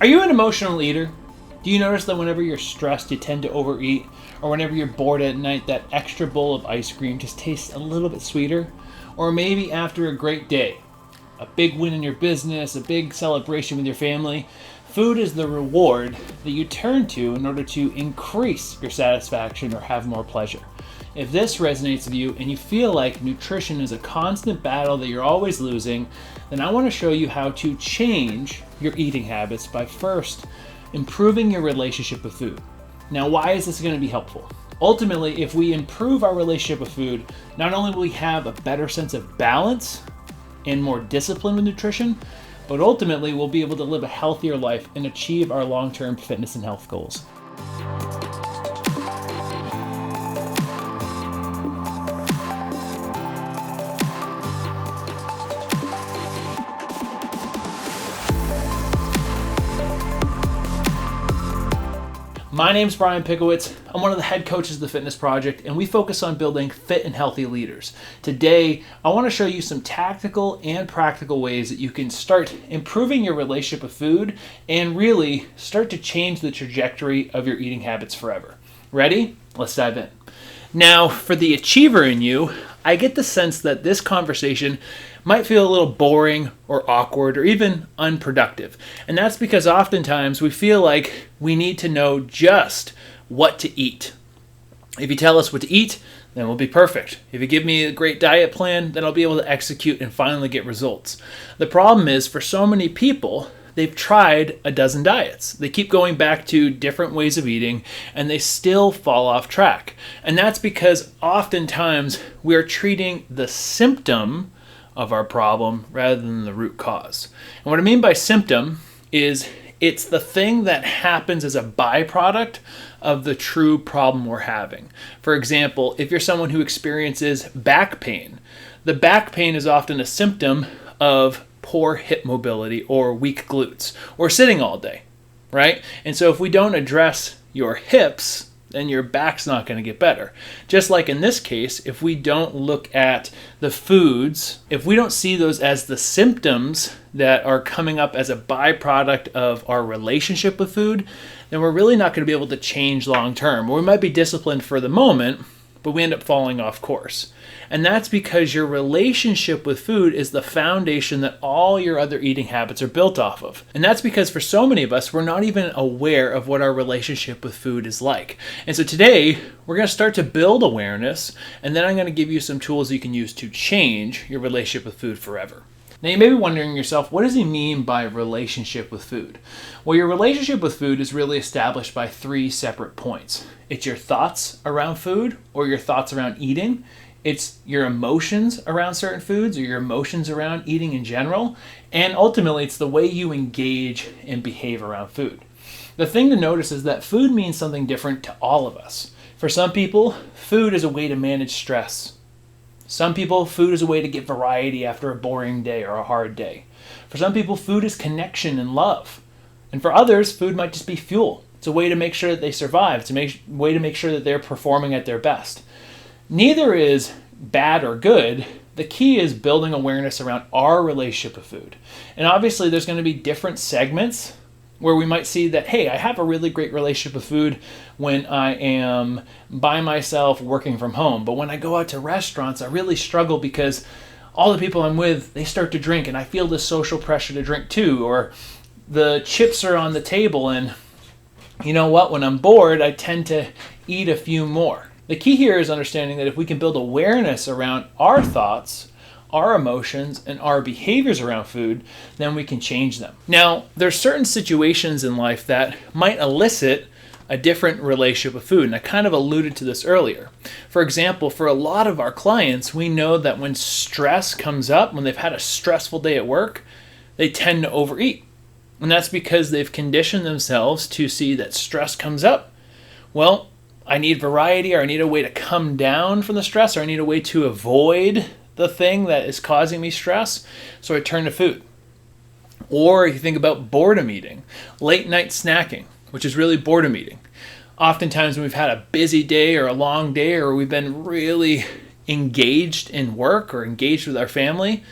Are you an emotional eater? Do you notice that whenever you're stressed, you tend to overeat? Or whenever you're bored at night, that extra bowl of ice cream just tastes a little bit sweeter? Or maybe after a great day, a big win in your business, a big celebration with your family, food is the reward that you turn to in order to increase your satisfaction or have more pleasure. If this resonates with you and you feel like nutrition is a constant battle that you're always losing, then I want to show you how to change your eating habits by first improving your relationship with food. Now, why is this going to be helpful? Ultimately, if we improve our relationship with food, not only will we have a better sense of balance and more discipline with nutrition, but ultimately we'll be able to live a healthier life and achieve our long-term fitness and health goals. My name's Brian Pickowitz. I'm one of the head coaches of the Fitness Project, and we focus on building fit and healthy leaders. Today, I want to show you some tactical and practical ways that you can start improving your relationship with food and really start to change the trajectory of your eating habits forever. Ready? Let's dive in. Now, for the achiever in you, I get the sense that this conversation might feel a little boring or awkward or even unproductive. And that's because oftentimes we feel like we need to know just what to eat. If you tell us what to eat, then we'll be perfect. If you give me a great diet plan, then I'll be able to execute and finally get results. The problem is, for so many people, they've tried a dozen diets. They keep going back to different ways of eating and they still fall off track. And that's because oftentimes we are treating the symptom of our problem rather than the root cause. And what I mean by symptom is it's the thing that happens as a byproduct of the true problem we're having. For example, if you're someone who experiences back pain, the back pain is often a symptom of poor hip mobility or weak glutes or sitting all day, right? And so if we don't address your hips, then your back's not going to get better. Just like in this case, if we don't look at the foods, if we don't see those as the symptoms that are coming up as a byproduct of our relationship with food, then we're really not going to be able to change long term. We might be disciplined for the moment, but we end up falling off course. And that's because your relationship with food is the foundation that all your other eating habits are built off of. And that's because for so many of us, we're not even aware of what our relationship with food is like. And so today, we're going to start to build awareness, and then I'm going to give you some tools you can use to change your relationship with food forever. Now, you may be wondering yourself, what does he mean by relationship with food? Well, your relationship with food is really established by three separate points. It's your thoughts around food or your thoughts around eating. It's your emotions around certain foods or your emotions around eating in general. And ultimately, it's the way you engage and behave around food. The thing to notice is that food means something different to all of us. For some people, food is a way to manage stress. Some people, food is a way to get variety after a boring day or a hard day. For some people, food is connection and love. And for others, food might just be fuel. It's a way to make sure that they survive. It's a way to make sure that they're performing at their best. Neither is bad or good. The key is building awareness around our relationship with food. And obviously, there's going to be different segments where we might see that, hey, I have a really great relationship with food when I am by myself working from home. But when I go out to restaurants, I really struggle because all the people I'm with, they start to drink and I feel this social pressure to drink too. Or the chips are on the table and you know what, when I'm bored, I tend to eat a few more. The key here is understanding that if we can build awareness around our thoughts, our emotions, and our behaviors around food, then we can change them. Now, there's certain situations in life that might elicit a different relationship with food, and I kind of alluded to this earlier. For example, for a lot of our clients, we know that when stress comes up, when they've had a stressful day at work, they tend to overeat. And that's because they've conditioned themselves to see that stress comes up. Well, I need variety, or I need a way to come down from the stress, or I need a way to avoid the thing that is causing me stress, so I turn to food. Or you think about boredom eating, late night snacking, which is really boredom eating. Oftentimes when we've had a busy day or a long day, or we've been really engaged in work or engaged with our family,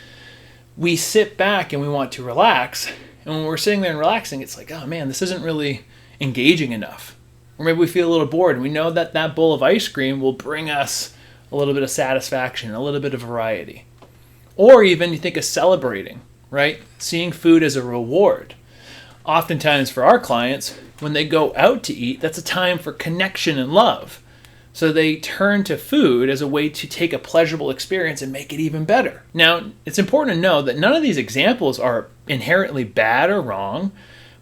we sit back and we want to relax, And when we're sitting there and relaxing, it's like, oh man, this isn't really engaging enough. Or maybe we feel a little bored, and we know that that bowl of ice cream will bring us a little bit of satisfaction, a little bit of variety. Or even you think of celebrating, right? Seeing food as a reward. Oftentimes for our clients, when they go out to eat, that's a time for connection and love. So they turn to food as a way to take a pleasurable experience and make it even better. Now, it's important to know that none of these examples are inherently bad or wrong,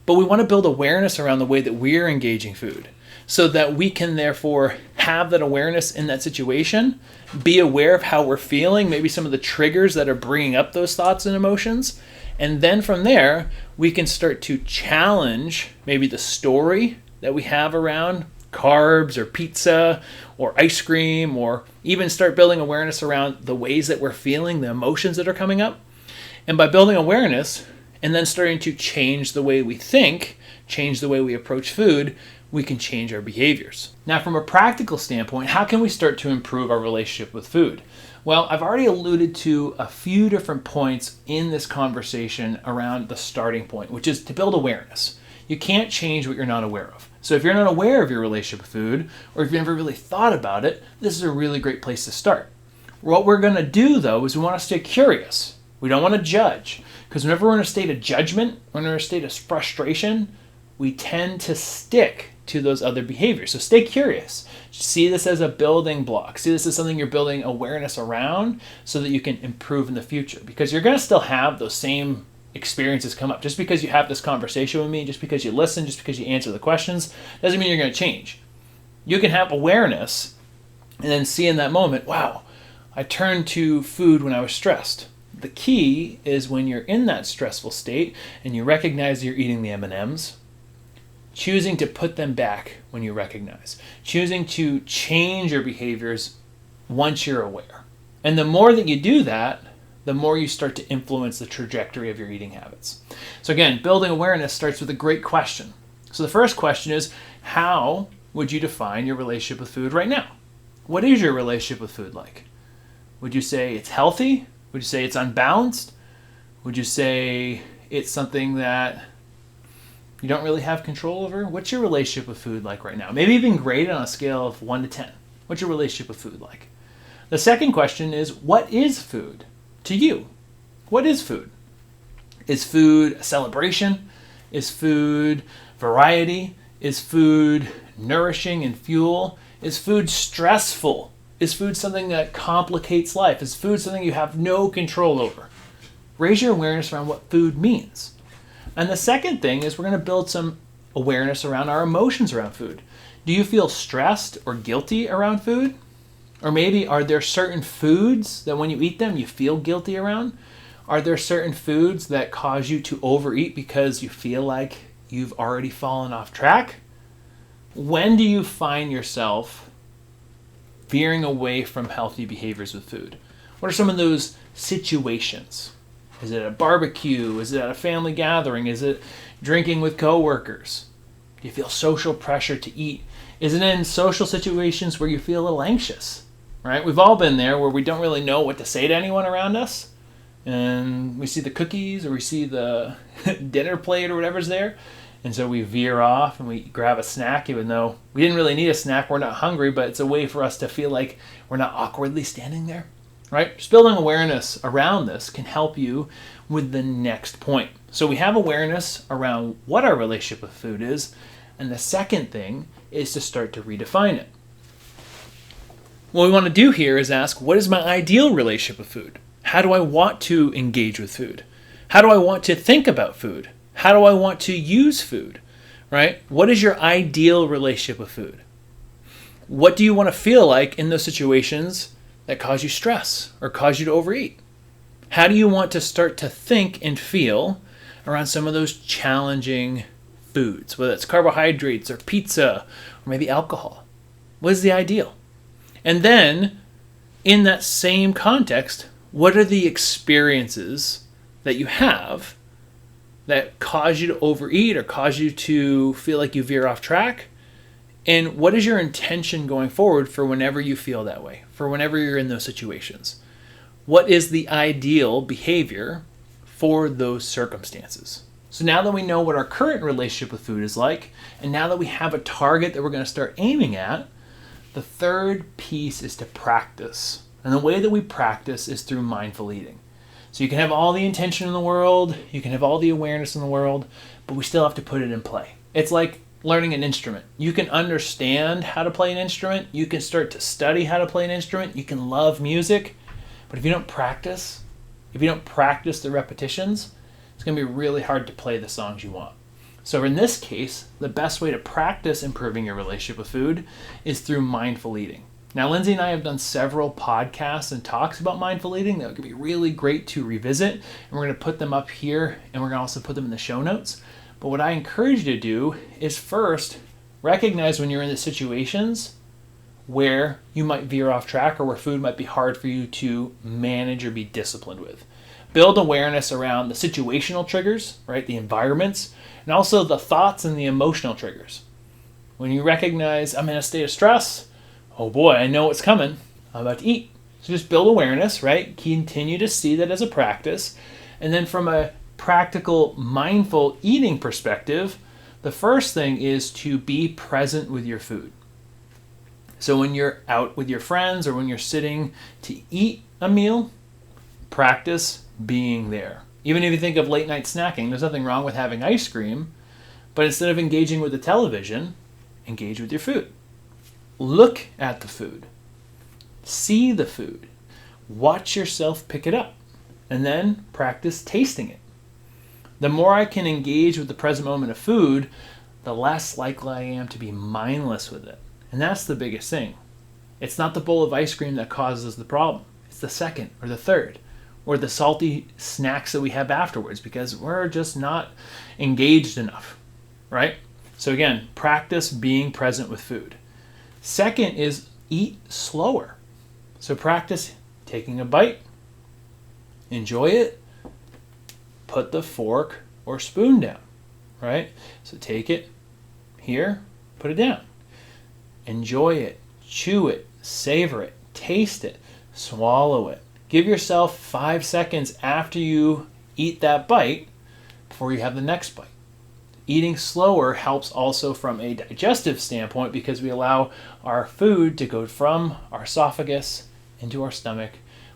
but we want to build awareness around the way that we're engaging food so that we can therefore have that awareness in that situation, be aware of how we're feeling, maybe some of the triggers that are bringing up those thoughts and emotions, and then from there, we can start to challenge maybe the story that we have around carbs or pizza or ice cream, or even start building awareness around the ways that we're feeling, the emotions that are coming up. And by building awareness and then starting to change the way we think, change the way we approach food, we can change our behaviors. Now, from a practical standpoint, how can we start to improve our relationship with food? Well, I've already alluded to a few different points in this conversation around the starting point, which is to build awareness. You can't change what you're not aware of. So if you're not aware of your relationship with food, or if you've never really thought about it, this is a really great place to start. What we're going to do, though, is we want to stay curious. We don't want to judge. Because whenever we're in a state of judgment, when we're in a state of frustration, we tend to stick to those other behaviors. So stay curious. See this as a building block. See this as something you're building awareness around so that you can improve in the future. Because you're going to still have those same experiences come up. Just because you have this conversation with me, just because you listen, just because you answer the questions, doesn't mean you're going to change. You can have awareness and then see in that moment, wow, I turned to food when I was stressed. The key is when you're in that stressful state and you recognize you're eating the M&Ms, choosing to put them back when you recognize, choosing to change your behaviors once you're aware. And the more that you do that, the more you start to influence the trajectory of your eating habits. So again, building awareness starts with a great question. So the first question is, how would you define your relationship with food right now? What is your relationship with food like? Would you say it's healthy? Would you say it's unbalanced? Would you say it's something that you don't really have control over? What's your relationship with food like right now? Maybe even grade it on a scale of 1 to 10. What's your relationship with food like? The second question is, what is food to you? What is food? Is food a celebration? Is food variety? Is food nourishing and fuel? Is food stressful? Is food something that complicates life? Is food something you have no control over? Raise your awareness around what food means. And the second thing is we're going to build some awareness around our emotions around food. Do you feel stressed or guilty around food? Or maybe are there certain foods that when you eat them you feel guilty around? Are there certain foods that cause you to overeat because you feel like you've already fallen off track? When do you find yourself veering away from healthy behaviors with food? What are some of those situations? Is it a barbecue? Is it at a family gathering? Is it drinking with coworkers? Do you feel social pressure to eat? Is it in social situations where you feel a little anxious? Right? We've all been there where we don't really know what to say to anyone around us. And we see the cookies or we see the dinner plate or whatever's there. And so we veer off and we grab a snack even though we didn't really need a snack. We're not hungry, but it's a way for us to feel like we're not awkwardly standing there. Right? Just building awareness around this can help you with the next point. So we have awareness around what our relationship with food is. And the second thing is to start to redefine it. What we want to do here is ask, what is my ideal relationship with food? How do I want to engage with food? How do I want to think about food? How do I want to use food? Right? What is your ideal relationship with food? What do you want to feel like in those situations that cause you stress or cause you to overeat? How do you want to start to think and feel around some of those challenging foods, whether it's carbohydrates or pizza or maybe alcohol? What is the ideal? And then, in that same context, what are the experiences that you have that cause you to overeat or cause you to feel like you veer off track? And what is your intention going forward for whenever you feel that way, for whenever you're in those situations? What is the ideal behavior for those circumstances? So now that we know what our current relationship with food is like, and now that we have a target that we're going to start aiming at, the third piece is to practice. And the way that we practice is through mindful eating. So you can have all the intention in the world, you can have all the awareness in the world, but we still have to put it in play. It's like learning an instrument. You can understand how to play an instrument, you can start to study how to play an instrument, you can love music, but if you don't practice the repetitions, it's going to be really hard to play the songs you want. So in this case, the best way to practice improving your relationship with food is through mindful eating. Now, Lindsay and I have done several podcasts and talks about mindful eating that would be really great to revisit, and we're going to put them up here, and we're going to also put them in the show notes. But what I encourage you to do is first recognize when you're in the situations where you might veer off track or where food might be hard for you to manage or be disciplined with. Build awareness around the situational triggers, right? The environments, and also the thoughts and the emotional triggers. When you recognize I'm in a state of stress, oh boy, I know what's coming. I'm about to eat. So just build awareness, right? Continue to see that as a practice. And then from a practical, mindful eating perspective, the first thing is to be present with your food. So when you're out with your friends or when you're sitting to eat a meal, practice being there. Even if you think of late night snacking, there's nothing wrong with having ice cream, but instead of engaging with the television, engage with your food. Look at the food. See the food. Watch yourself pick it up. And then practice tasting it. The more I can engage with the present moment of food, the less likely I am to be mindless with it. And that's the biggest thing. It's not the bowl of ice cream that causes the problem. It's the second or the third or the salty snacks that we have afterwards because we're just not engaged enough, right? So again, practice being present with food. Second is eat slower. So practice taking a bite, enjoy it, put the fork or spoon down, right? So take it here, put it down. Enjoy it, chew it, savor it, taste it, swallow it. Give yourself 5 seconds after you eat that bite before you have the next bite. Eating slower helps also from a digestive standpoint because we allow our food to go from our esophagus into our stomach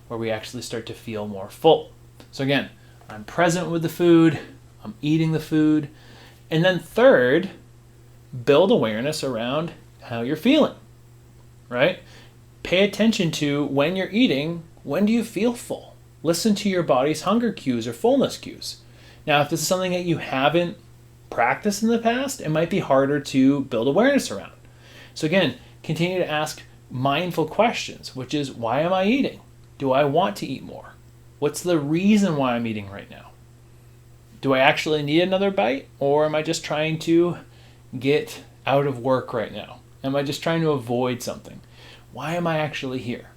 where we actually start to feel more full. So again, I'm present with the food, I'm eating the food, and then third, build awareness around how you're feeling, right? Pay attention to when you're eating, when do you feel full? Listen to your body's hunger cues or fullness cues. Now, if this is something that you haven't practiced in the past, it might be harder to build awareness around. So again, continue to ask mindful questions, which is, why am I eating? Do I want to eat more? What's the reason why I'm eating right now? Do I actually need another bite, or am I just trying to get out of work right now? Am I just trying to avoid something? Why am I actually here?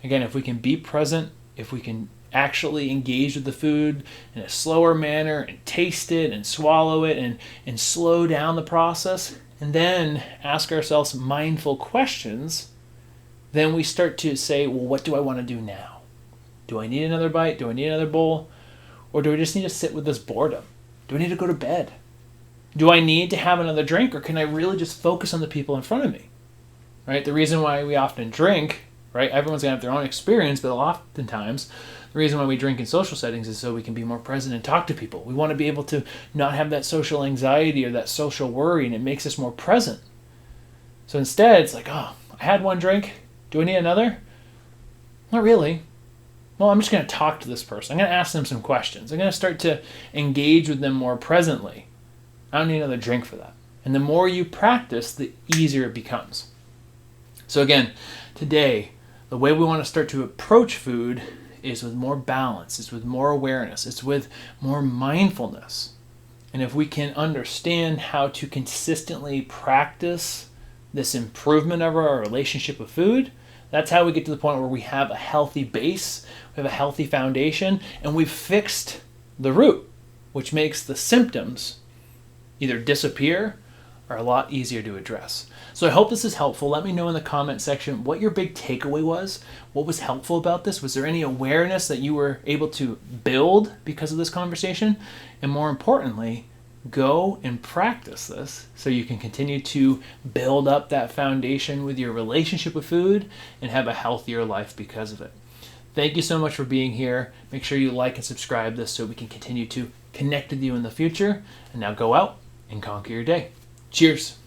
Again, if we can be present, if we can actually engage with the food in a slower manner and taste it and swallow it and slow down the process, and then ask ourselves mindful questions, then we start to say, well, what do I want to do now? Do I need another bite? Do I need another bowl? Or do I just need to sit with this boredom? Do I need to go to bed? Do I need to have another drink, or can I really just focus on the people in front of me? Right? The reason why we often drink, right? Everyone's going to have their own experience, but oftentimes the reason why we drink in social settings is so we can be more present and talk to people. We want to be able to not have that social anxiety or that social worry, and it makes us more present. So instead, it's like, oh, I had one drink. Do I need another? Not really. Well, I'm just going to talk to this person. I'm going to ask them some questions. I'm going to start to engage with them more presently. I don't need another drink for that. And the more you practice, the easier it becomes. So again, today, the way we want to start to approach food is with more balance. It's with more awareness. It's with more mindfulness. And if we can understand how to consistently practice this improvement of our relationship with food, that's how we get to the point where we have a healthy base, we have a healthy foundation, and we've fixed the root, which makes the symptoms either disappear are a lot easier to address. So I hope this is helpful. Let me know in the comment section what your big takeaway was. What was helpful about this? Was there any awareness that you were able to build because of this conversation? And more importantly, go and practice this so you can continue to build up that foundation with your relationship with food and have a healthier life because of it. Thank you so much for being here. Make sure you like and subscribe this so we can continue to connect with you in the future. And now go out and conquer your day. Cheers.